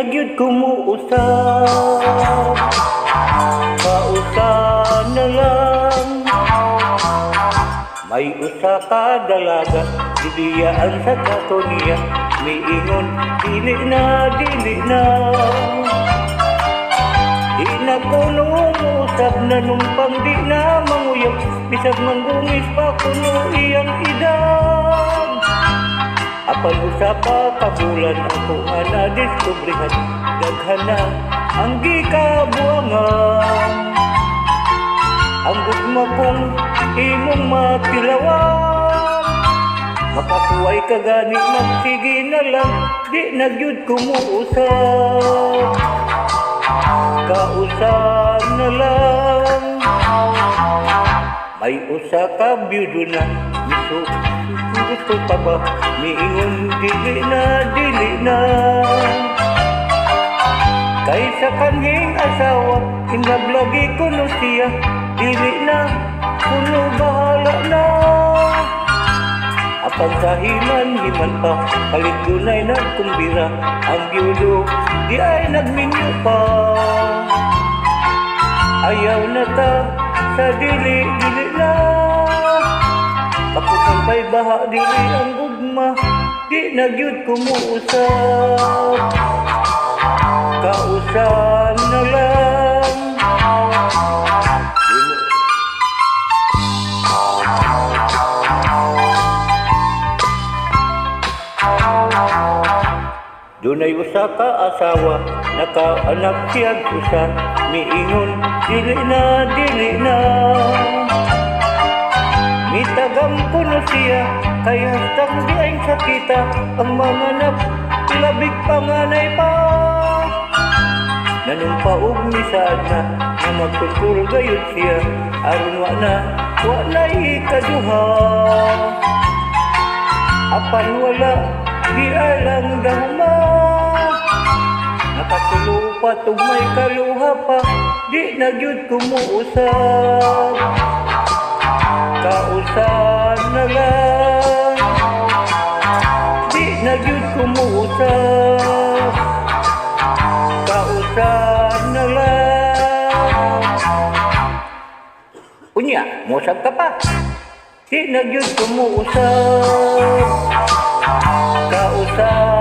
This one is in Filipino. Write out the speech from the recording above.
na gyud kumuusap, kausa na lang. May usa ka dalaga, didiyaan sa katoniya, miingon, dili na, dili na. Di na kuno usap na numpang di na manguyap, bisag manggungis pa kuno iyang edad. Apan usa pa kabulan ako nga nadiskubrihan, daghan na ang gikabuangan. Ang gugma kong imong matilawan, makasuway ka gani magsige na lang, di na gyud kumuusap, kausa na lang. May usa ka byudo na gusto pa ba, miingon dili na, dili na. Kaysa kanhing asawa, hinablagi ko no siya, dili na, kuno bahala na. Apan sa himan pa, kalit dunay nagkumbira, ang byudo di ay nagminyo pa. Ayaw na ta sa dili, dili na. Kapag pa'y baha dili ang gugma, di na gyud kumuusap, kausa na lang. Dunay usa ka asawa, nakaanak siyag usa, miingon dili na, dili na. Mitagam ko na siya, kaya hastang di ay sakita, ang mga labig panganay pa. Nanumpaog misaad na, na magtutul gayud siya, aron wala'y ikaduha. Apan wala, di alang dahuma, nakatulo pa may kaluha pa, di na gyud kumuusap, kausa na lang. Di na gyud kumuusap, kausa na lang. Unya, musag ka pa. Di na gyud kumuusap, kausa